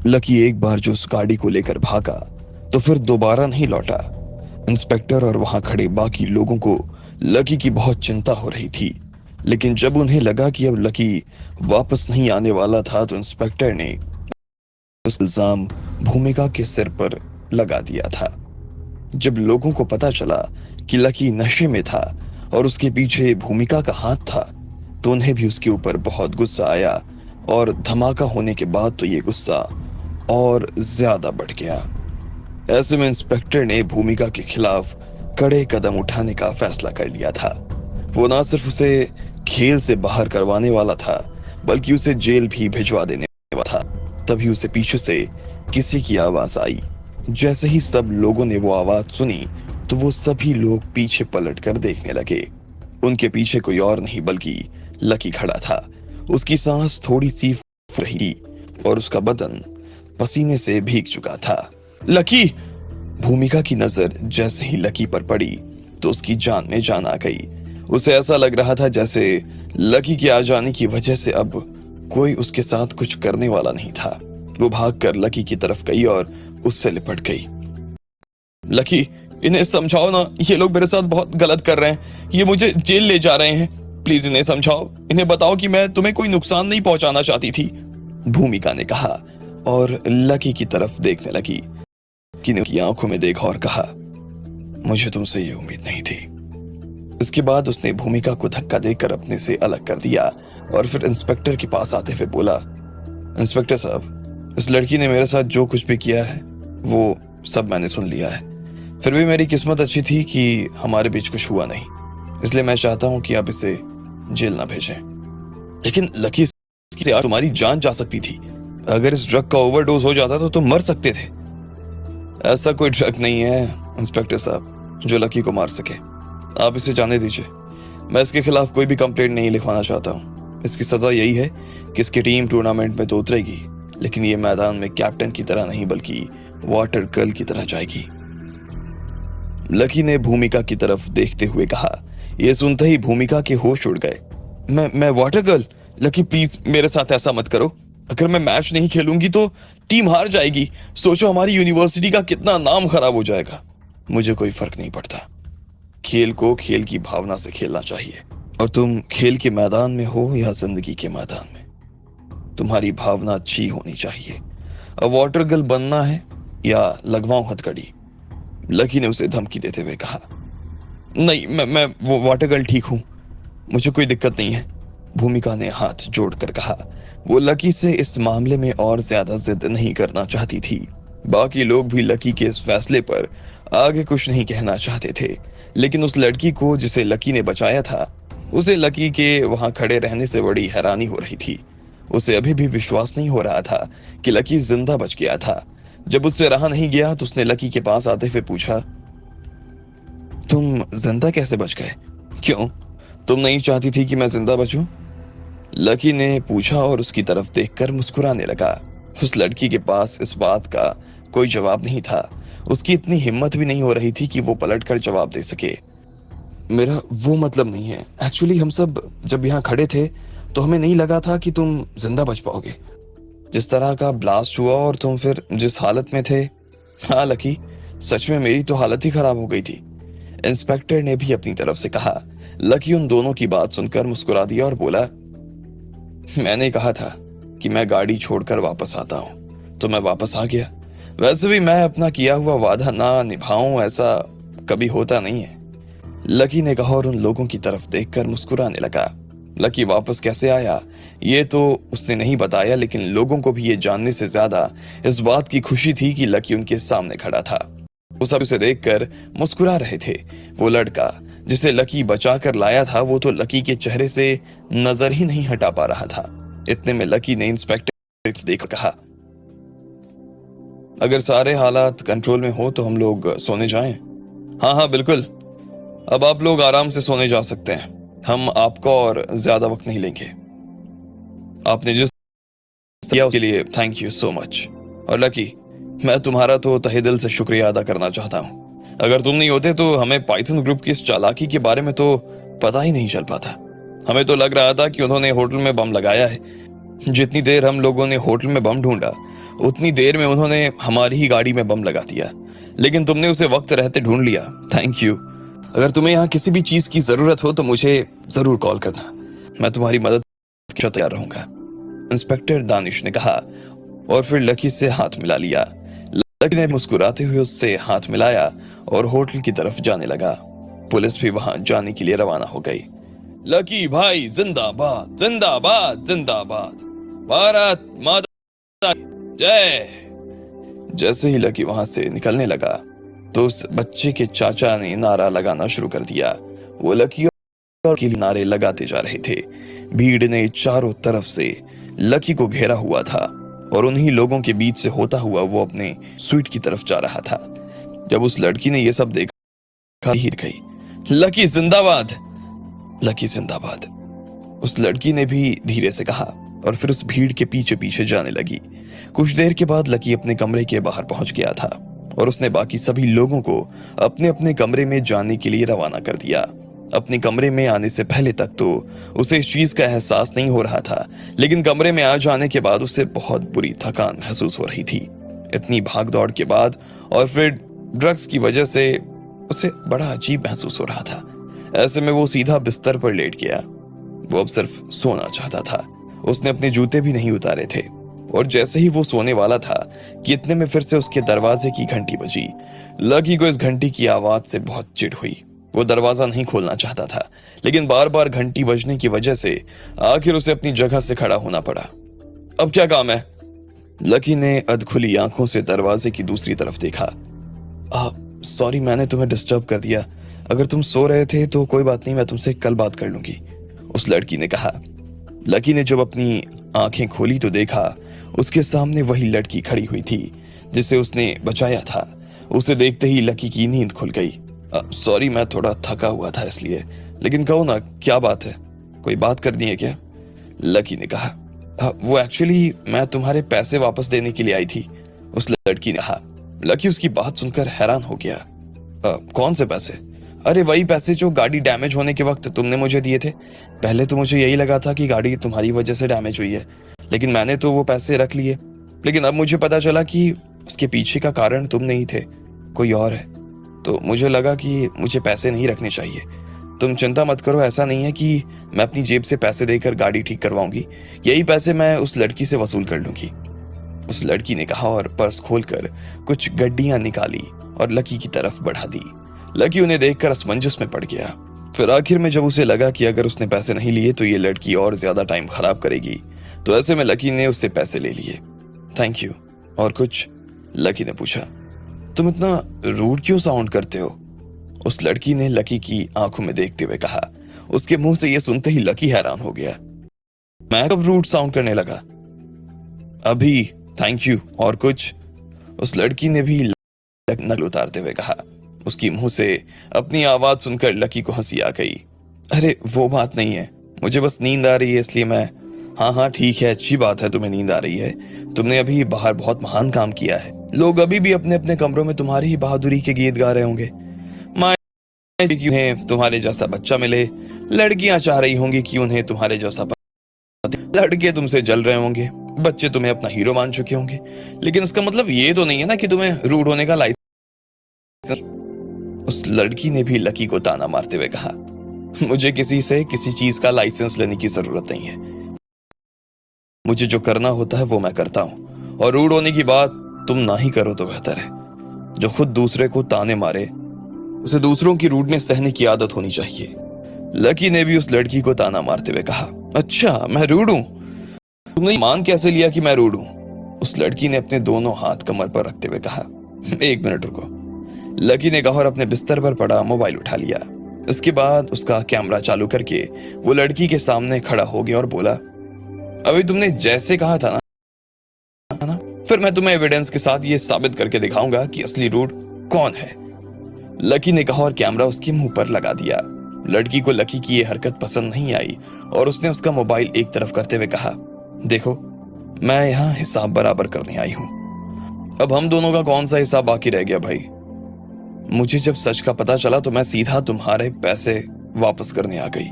Lucky एक बार जो उस गाड़ी को लेकर भागा तो फिर दोबारा नहीं लौटा। इंस्पेक्टर और वहां खड़े बाकी लोगों को लकी की बहुत चिंता हो रही थी, लेकिन जब उन्हें लगा कि अब लकी वापस नहीं आने वाला था तो इंस्पेक्टर ने उस इल्जाम भूमिका के सिर पर लगा दिया था। जब लोगों को पता चला कि लकी नशे में था और उसके पीछे भूमिका का हाथ था तो उन्हें भी उसके ऊपर बहुत गुस्सा आया, और धमाका होने के बाद तो ये गुस्सा और ज्यादा बढ़ गया। ऐसे में इंस्पेक्टर ने भूमिका के खिलाफ कड़े कदम उठाने का फैसला कर लिया था। वो ना सिर्फ उसे खेल से बाहर करवाने वाला था बल्कि उसे जेल भी भिजवा देने वाला था। तभी उसे पीछे से किसी की आवाज आई। जैसे ही सब लोगों ने वो आवाज सुनी तो वो सभी लोग पीछे पलटकर देखने लगे। उनके पीछे कोई और नहीं बल्कि लकी खड़ा था। उसकी सांस थोड़ी सी फूल रही थी और उसका बदन पसीने से भीग चुका था। लकी! भूमिका की नजर जैसे ही लकी पर पड़ी तो उसकी जान में जान आ गई। उसे ऐसा लग रहा था जैसे लकी के आ जाने की वजह से अब कोई उसके साथ कुछ करने वाला नहीं था। वो भागकर लकी की तरफ गई और उससे लिपट गई। लकी, इन्हें समझाओ ना, ये लोग मेरे साथ बहुत गलत कर रहे हैं। ये मुझे जेल ले जा रहे हैं। प्लीज इन्हें समझाओ, इन्हें बताओ कि मैं तुम्हें कोई नुकसान नहीं पहुंचाना चाहती थी, भूमिका ने कहा और लकी की तरफ देखने लगी। की आंखों में देखा और कहा, मुझे तुमसे ये उम्मीद नहीं थी। इसके बाद उसने भूमिका को धक्का देकर अपने से अलग कर दिया और फिर इंस्पेक्टर के पास आते हुए बोला, इंस्पेक्टर साहब, इस लड़की ने मेरे साथ जो कुछ भी किया है वो सब मैंने सुन लिया है। फिर भी मेरी किस्मत अच्छी थी कि हमारे बीच कुछ हुआ नहीं, इसलिए मैं चाहता हूं कि आप इसे जेल ना भेजें। लेकिन लकी, से तुम्हारी जान जा सकती थी। अगर इस ड्रग का ओवरडोज हो जाता तो तुम मर सकते थे। ऐसा कोई ड्रग नहीं है इंस्पेक्टर साहब जो लकी को मार सके। आप इसे जाने दीजिए। मैं इसके खिलाफ कोई भी कंप्लेंट नहीं लिखवाना चाहता हूँ। इसकी सजा यही है कि इसकी टीम टूर्नामेंट में तो उतरेगी, लेकिन ये मैदान में कैप्टन की तरह नहीं बल्कि वाटर गर्ल की तरह जाएगी। लकी ने भूमिका की तरफ देखते हुए कहा। यह सुनते ही भूमिका के होश उड़ गए। मैं वाटर गर्ल? लकी प्लीज मेरे साथ ऐसा मत करो। अगर मैं मैच नहीं खेलूंगी तो टीम हार जाएगी। सोचो हमारी यूनिवर्सिटी का कितना नाम खराब हो जाएगा। मुझे कोई फर्क नहीं पड़ता। खेल को खेल की भावना से खेलना चाहिए, और तुम खेल के मैदान में हो या जिंदगी के मैदान में, तुम्हारी भावना अच्छी होनी चाहिए। अब वाटर गर्ल बनना है या लगवाऊं हथकड़ी? लकी ने उसे धमकी देते हुए कहा। नहीं, मैं वो वाटर गर्ल ठीक हूं, मुझे कोई दिक्कत नहीं है, भूमिका ने हाथ जोड़कर कहा। वो लकी से इस मामले में और ज्यादा जिद नहीं करना चाहती थी। बाकी लोग भी लकी के इस फैसले पर आगे कुछ नहीं कहना चाहते थे, लेकिन उस लड़की को जिसे लकी ने बचाया था, उसे लकी के वहां खड़े रहने से बड़ी हैरानी हो रही थी। उसे अभी भी विश्वास नहीं हो रहा था कि लकी जिंदा बच गया था। जब उससे रहा नहीं गया तो उसने लकी के पास आते हुए पूछा, तुम जिंदा कैसे बच गए? क्यों, तुम नहीं चाहती थी कि मैं जिंदा बचूं? लकी ने पूछा और उसकी तरफ देखकर मुस्कुराने लगा। उस लड़की के पास इस बात का कोई जवाब नहीं था। उसकी इतनी हिम्मत भी नहीं हो रही थी कि वो पलटकर जवाब दे सके। मेरा वो मतलब नहीं है। एक्चुअली हम सब जब यहाँ खड़े थे तो हमें नहीं लगा था कि तुम जिंदा बच पाओगे। जिस तरह का ब्लास्ट हुआ और तुम फिर जिस हालत में थे, हाँ लकी, सच में मेरी तो हालत ही खराब हो गई थी, इंस्पेक्टर ने भी अपनी तरफ से कहा। लकी उन दोनों की बात सुनकर मुस्कुरा दिया और बोला, मैंने कहा था कि मैं गाड़ी छोड़कर वापस आता हूं, तो मैं वापस आ गया। वैसे भी मैं अपना किया हुआ वादा ना निभाऊं ऐसा कभी होता नहीं है, लकी ने कहा और उन लोगों की तरफ देखकर मुस्कुराने लगा। लकी वापस कैसे आया ये तो उसने नहीं बताया, लेकिन लोगों को भी ये जानने से ज्यादा इस बात की खुशी थी कि लकी उनके सामने खड़ा था। वो सब उसे देखकर मुस्कुरा रहे थे। वो लड़का जिसे लकी बचा कर लाया था वो तो लकी के चेहरे से नजर ही नहीं हटा पा रहा था। इतने में लकी ने इंस्पेक्टर देखकर कहा, अगर सारे हालात कंट्रोल में हो तो हम लोग सोने जाएं। हाँ हाँ बिल्कुल, अब आप लोग आराम से सोने जा सकते हैं। हम आपका और ज्यादा वक्त नहीं लेंगे। आपने जिस किया उसके लिए थैंक यू सो मच। और लकी, मैं तुम्हारा तो तहे दिल से शुक्रिया अदा करना चाहता हूँ। अगर तुम नहीं होते तो हमें पाइथन ग्रुप की इस चालाकी के बारे में तो पता ही नहीं चल पाता। हमें तो लग रहा था कि उन्होंने होटल में बम लगाया है। जितनी देर हम लोगों ने होटल में बम ढूंढा उतनी देर में उन्होंने हमारी ही गाड़ी में बम लगा दिया, लेकिन तुमने उसे वक्त रहते ढूंढ लिया। Thank you. अगर तुम्हें यहाँ किसी भी चीज की जरूरत हो तो मुझे जरूर कॉल करना, मैं तुम्हारी मदद के लिए तैयार रहूंगा, इंस्पेक्टर दानिश ने कहा और फिर लकी से हाथ मिला लिया। लकी ने मुस्कुराते हुए उससे हाथ मिलाया और होटल की तरफ जाने लगा। पुलिस भी वहां जाने के लिए रवाना हो गई। लकी भाई जिंदाबाद जिंदाबाद जिंदाबाद, भारत माता जय। जैसे ही लकी वहां से निकलने लगा तो उस बच्चे के चाचा ने नारा लगाना शुरू कर दिया। वो लकी और के लिए नारे लगाते जा रहे थे। भीड़ ने चारों तरफ से लकी को घेरा हुआ था और उन्हीं लोगों के बीच से होता हुआ वो अपने स्वीट की तरफ जा रहा था। जब उस लड़की ने ये सब देखा ही गई, लकी जिंदाबाद, लकी जिंदाबाद, उस लड़की ने भी धीरे से कहा और फिर उस भीड़ के पीछे पीछे जाने लगी। कुछ देर के बाद लकी अपने कमरे के बाहर पहुंच गया था और उसने बाकी सभी लोगों को अपने अपने कमरे में जाने के लिए रवाना कर दिया। अपने कमरे में आने से पहले तक तो उसे इस चीज का एहसास नहीं हो रहा था, लेकिन कमरे में आ जाने के बाद उसे बहुत बुरी थकान महसूस हो रही थी। इतनी भाग दौड़ के बाद और फिर ड्रग्स की वजह से उसे बड़ा अजीब महसूस हो रहा था। ऐसे में वो सीधा बिस्तर पर लेट गया। वो अब सिर्फ सोना चाहता था। उसने अपने जूते भी नहीं उतारे थे और जैसे ही वो सोने वाला था कि इतने में फिर से उसके दरवाजे की घंटी बजी। लकी को इस घंटी की आवाज से बहुत चिढ़ हुई। वो दरवाजा नहीं खोलना चाहता था, लेकिन बार बार घंटी बजने की वजह से आखिर उसे अपनी जगह से खड़ा होना पड़ा। अब क्या काम है? लकी ने अधखुली आंखों से दरवाजे की दूसरी तरफ देखा। सॉरी, मैंने तुम्हें डिस्टर्ब कर दिया। अगर तुम सो रहे थे तो कोई बात नहीं, मैं तुमसे कल बात कर लूंगी, उस लड़की ने कहा। लकी ने जब अपनी आंखें खोली तो देखा उसके सामने वही लड़की खड़ी हुई थी जिसे उसने बचाया था। उसे देखते ही लकी की नींद खुल गई। सॉरी, मैं थोड़ा थका हुआ था इसलिए, लेकिन कहो ना क्या बात है, कोई बात करनी है क्या? लकी ने कहा। वो एक्चुअली मैं तुम्हारे पैसे वापस देने के लिए आई थी, उस लड़की ने कहा। लकी उसकी बात सुनकर हैरान हो गया। कौन से पैसे? अरे वही पैसे जो गाड़ी डैमेज होने के वक्त तुमने मुझे दिए थे। पहले तो मुझे यही लगा था कि गाड़ी तुम्हारी वजह से डैमेज हुई है, लेकिन मैंने तो वो पैसे रख लिए। लेकिन अब मुझे पता चला कि उसके पीछे का कारण तुम नहीं थे, कोई और है। तो मुझे लगा कि मुझे पैसे नहीं रखने चाहिए। तुम चिंता मत करो, ऐसा नहीं है कि मैं अपनी जेब से पैसे देकर गाड़ी ठीक करवाऊंगी। यही पैसे मैं उस लड़की से वसूल कर लूंगी, उस लड़की ने कहा और पर्स खोलकर कुछ गड्डियां निकाली और लकी की तरफ बढ़ा दी। लकी उन्हें देखकर असमंजस में पड़ गया। फिर आखिर में जब उसे लगा कि अगर उसने पैसे नहीं लिए तो ये लड़की और ज्यादा टाइम खराब करेगी, तो ऐसे में लकी ने उससे पैसे ले लिए। Thank you. और कुछ? लकी ने पूछा। तुम इतना रूड क्यों साउंड करते हो? उस लड़की ने लकी की आंखों में देखते हुए कहा। उसके मुंह से यह सुनते ही लकी हैरान हो गया। मैं कब रूड साउंड करने लगा? अभी। Thank you. और कुछ? उस लड़की ने भी नकल उतारते हुए कहा। उसकी मुंह से अपनी आवाज सुनकर लकी को हंसी आ गई। अरे वो बात नहीं है, मुझे बस नींद आ रही है इसलिए मैं। हाँ ठीक है, अच्छी बात है तुम्हें नींद आ रही है। तुमने अभी बाहर बहुत महान काम किया है। लोग अभी भी अपने अपने कमरों में तुम्हारी ही बहादुरी के गीत गा रहे होंगे। माँ कि उन्हें तुम्हारे जैसा बच्चा मिले, लड़कियां चाह रही होंगी कि उन्हें तुम्हारे जैसा पति, लड़के तुमसे जल रहे होंगे, बच्चे तुम्हें अपना हीरो मान चुके होंगे। लेकिन इसका मतलब ये तो नहीं है ना कि तुम्हें रूड होने का लाइसेंस। उस लड़की ने भी लकी को ताना मारते हुए कहा। मुझे किसी से किसी चीज का लाइसेंस लेने की जरूरत नहीं है। मुझे जो करना होता है वो मैं करता हूं, और रूड होने की बात तुम ना ही करो तो बेहतर है। जो खुद दूसरे को ताने मारे उसे दूसरों की रूडनेस सहने की आदत होनी चाहिए। लकी ने भी उस लड़की को ताना मारते हुए कहा। अच्छा, मैं रूड हूं? तुमने मान कैसे लिया कि मैं रूड हूं? उस लड़की ने अपने दोनों हाथ कमर पर रखते हुए कहा। एक मिनट रुको, लकी ने कहा और अपने बिस्तर पर पड़ा मोबाइल उठा लिया। उसके बाद उसका कैमरा चालू करके वो लड़की के सामने खड़ा हो गया और बोला, अभी तुमने जैसे कहा था ना, फिर मैं तुम्हें एविडेंस के साथ ये साबित करके दिखाऊंगा कि असली रूड कौन है। लकी ने कहा और कैमरा उसके मुंह पर लगा दिया। लड़की को लकी की ये हरकत पसंद नहीं आई और उसने उसका मोबाइल एक तरफ करते हुए कहा, देखो मैं यहाँ हिसाब बराबर करने आई हूं। अब हम दोनों का कौन सा हिसाब बाकी रह गया भाई? मुझे जब सच का पता चला तो मैं सीधा तुम्हारे पैसे वापस करने आ गई।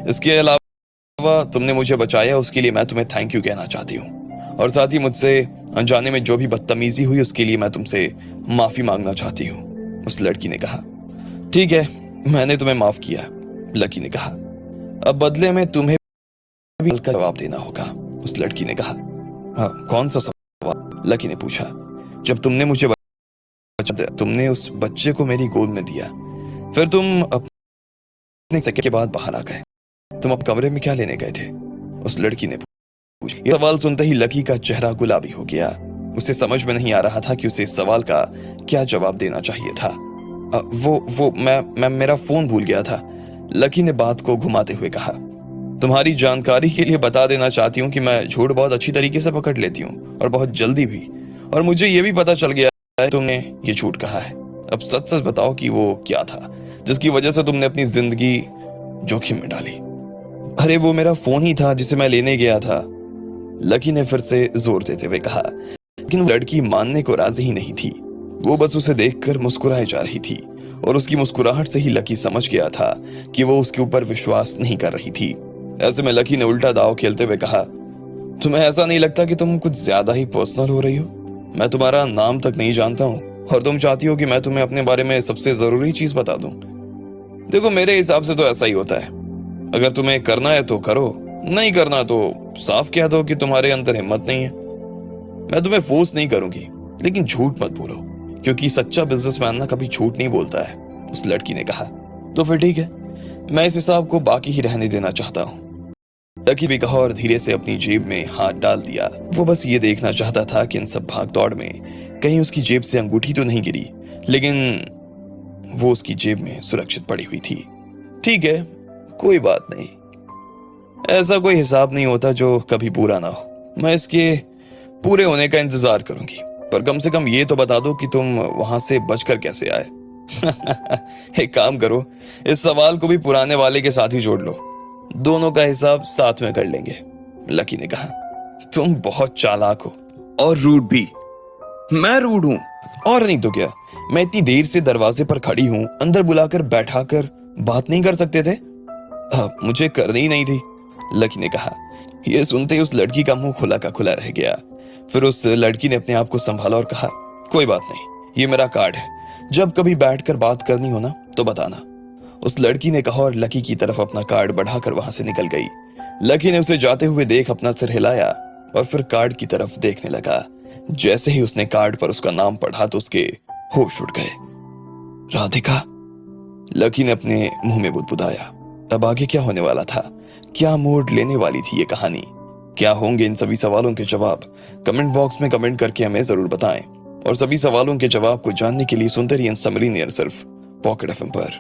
इसके अलावा तुमने मुझे बचाया, उसके लिए मैं तुम्हें थैंक यू कहना चाहती हूँ। और साथ ही मुझसे अनजाने में जो भी बदतमीजी हुई उसके लिए मैं तुमसे माफी मांगना चाहती हूँ, उस लड़की ने कहा। ठीक है, मैंने तुम्हें माफ किया, लकी ने कहा। अब बदले में तुम्हें भी का जवाब देना होगा, उस लड़की ने कहा। हाँ, कौन सा सवाल, लकी ने पूछा। जब तुमने उस बच्चे को मेरी गोद में दिया, फिर तुम अपने सेकंड के बाद बाहर आ गए, तुम अब कमरे में क्या लेने गए थे, उस लड़की ने पूछा। यह सवाल सुनते ही लकी का चेहरा गुलाबी हो गया। उसे समझ में नहीं आ रहा था कि उसे इस सवाल का क्या जवाब देना चाहिए था। मैं मेरा फोन भूल गया था, लकी ने बात को घुमाते हुए कहा। तुम्हारी जानकारी के लिए बता देना चाहती हूँ कि मैं झूठ बहुत अच्छी तरीके से पकड़ लेती हूँ और बहुत जल्दी भी, और मुझे यह भी पता चल गया है तुमने ये झूठ कहा है। अब सच सच बताओ कि वो क्या था जिसकी वजह से तुमने अपनी जिंदगी जोखिम में डाली। अरे वो मेरा फोन ही था जिसे मैं लेने गया था, लकी ने फिर से जोर देते हुए कहा। लेकिन वो लड़की मानने को राजी ही नहीं थी। वो बस उसे देखकर मुस्कुराए जा रही थी और उसकी मुस्कुराहट से ही लकी समझ गया था कि वो उसके ऊपर विश्वास नहीं कर रही थी। ऐसे में लकी ने उल्टा दांव खेलते हुए कहा, तुम्हें ऐसा नहीं लगता कि तुम कुछ ज्यादा ही पर्सनल हो रही हो? मैं तुम्हारा नाम तक नहीं जानता हूँ और तुम चाहती हो कि मैं तुम्हें अपने बारे में सबसे जरूरी चीज बता दूं। देखो, मेरे हिसाब से तो ऐसा ही होता है। अगर तुम्हें करना है तो करो, नहीं करना तो साफ कह दो कि तुम्हारे अंदर हिम्मत नहीं है। मैं तुम्हें फोर्स नहीं करूंगी, लेकिन झूठ मत बोलो, क्योंकि सच्चा बिजनेसमैन ना कभी झूठ नहीं बोलता है, उस लड़की ने कहा। तो फिर ठीक है, मैं इस हिसाब को बाकी ही रहने देना चाहता हूँ, लकी भी कहा और धीरे से अपनी जेब में हाथ डाल दिया। वो बस ये देखना चाहता था कि इन सब भागदौड़ में कहीं उसकी जेब से अंगूठी तो नहीं गिरी, लेकिन वो उसकी जेब में सुरक्षित पड़ी हुई थी। ठीक है, कोई बात नहीं, ऐसा कोई हिसाब नहीं होता जो कभी पूरा ना हो। मैं इसके पूरे होने का इंतजार करूंगी, पर कम से कम ये तो बता दो कि तुम वहां से बचकर कैसे आए। एक काम करो, इस सवाल को भी पुराने वाले के साथ ही जोड़ लो, दोनों का हिसाब साथ में कर लेंगे, लकी ने कहा। तुम बहुत चालाक हो और रूड भी। मैं रूड हूं? और नहीं तो क्या, मैं इतनी देर से दरवाजे पर खड़ी हूं, अंदर बुलाकर बैठाकर बात नहीं कर सकते थे? मुझे करनी ही नहीं थी, लकी ने कहा। यह सुनते ही उस लड़की का मुंह खुला का खुला रह गया। फिर उस लड़की ने अपने आप को संभाला और कहा, कोई बात नहीं, ये मेरा कार्ड है, जब कभी बैठकर बात करनी हो ना तो बताना, उस लड़की ने कहा और लकी की तरफ अपना कार्ड बढ़ाकर वहां से निकल गई। लकी ने उसे जाते हुए देख अपना सिर हिलाया और फिर कार्ड की तरफ देखने लगा। जैसे ही उसने कार्ड पर उसका नाम पढ़ा तो उसके होश उड़ गए। राधिका, लकी ने अपने मुंह में बुदबुदाया। अब आगे क्या होने वाला था? क्या मोड़ लेने वाली थी ये कहानी? क्या होंगे इन सभी सवालों के जवाब? कमेंट बॉक्स में कमेंट करके हमें जरूर बताएं। और सभी सवालों के जवाब को जानने के लिए सुनते रहिए समरीनियर सिर्फ पॉकेट एफएम पर।